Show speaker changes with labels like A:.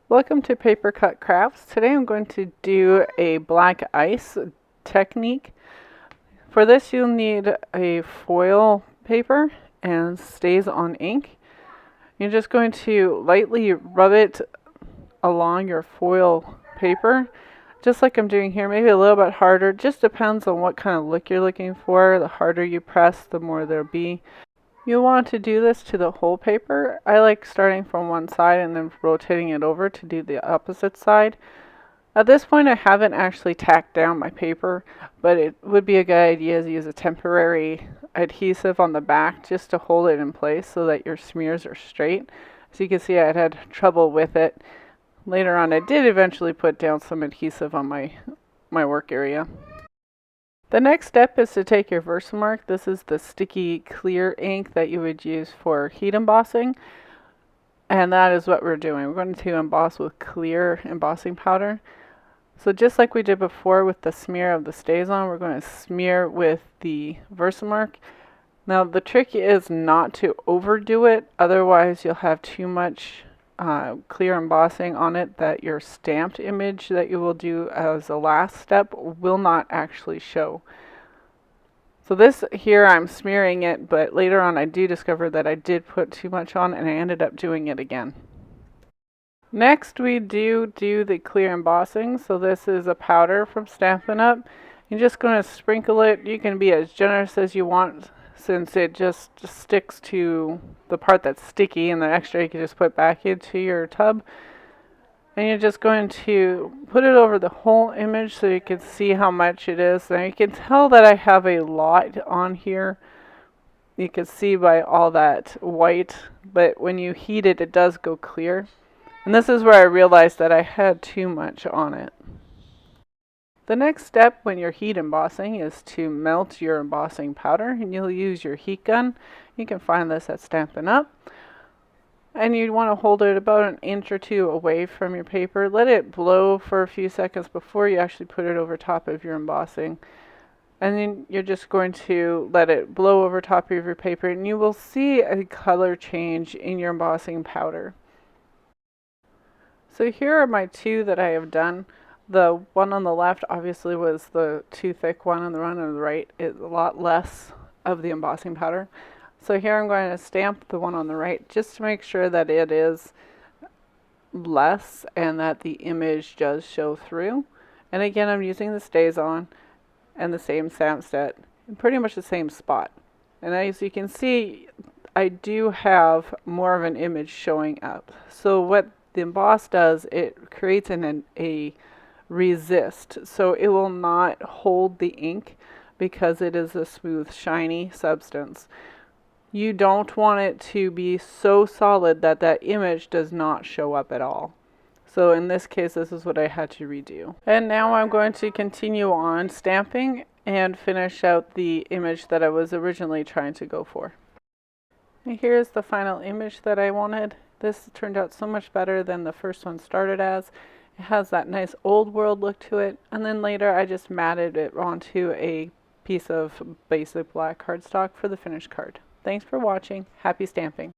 A: Welcome to Paper Cut Crafts. Today I'm going to do a black ice technique. For this you'll need a foil paper and StazOn ink. You're just going to lightly rub it along your foil paper, just like I'm doing here, maybe a little bit harder. Just depends on what kind of look you're looking for. The harder you press, the more there'll be. You'll want to do this to the whole paper. I like starting from one side and then rotating it over to do the opposite side. At this point I haven't actually tacked down my paper, but it would be a good idea to use a temporary adhesive on the back just to hold it in place so that your smears are straight. As you can see, I had trouble with it. Later on I did eventually put down some adhesive on my work area. The next step is to take your Versamark. This is the sticky clear ink that you would use for heat embossing. And that is what we're doing. We're going to emboss with clear embossing powder. So just like we did before with the smear of the StazOn, we're going to smear with the Versamark. Now the trick is not to overdo it, otherwise you'll have too much clear embossing on it that your stamped image that you will do as a last step will not actually show. So this here I'm smearing it, but later on I do discover that I did put too much on and I ended up doing it again. Next we do the clear embossing. So this is a powder from Stampin'Up. You're just going to sprinkle it. You can be as generous as you want, since it just sticks to the part that's sticky, and the extra you can just put back into your tub. And you're just going to put it over the whole image so you can see how much it is. Now you can tell that I have a lot on here. You can see by all that white, but when you heat it, it does go clear. And this is where I realized that I had too much on it. The next step when you're heat embossing is to melt your embossing powder, and you'll use your heat gun. You can find this at Stampin'Up. And you want to hold it about an inch or two away from your paper. Let it blow for a few seconds before you actually put it over top of your embossing. And then you're just going to let it blow over top of your paper, and you will see a color change in your embossing powder. So here are my two that I have done. The one on the left obviously was the too thick one, and the one on the right is a lot less of the embossing powder. So here I'm going to stamp the one on the right just to make sure that it is less and that the image does show through. And again, I'm using the StazOn and the same stamp set in pretty much the same spot. And as you can see, I do have more of an image showing up. So what the emboss does, it creates a resist, so it will not hold the ink because it is a smooth, shiny substance. You don't want it to be so solid that that image does not show up at all. So in this case, this is what I had to redo. And now I'm going to continue on stamping and finish out the image that I was originally trying to go for. And here's the final image that I wanted. This turned out so much better than the first one started as. It has that nice old world look to it, and then later I just matted it onto a piece of basic black cardstock for the finished card. Thanks for watching. Happy stamping.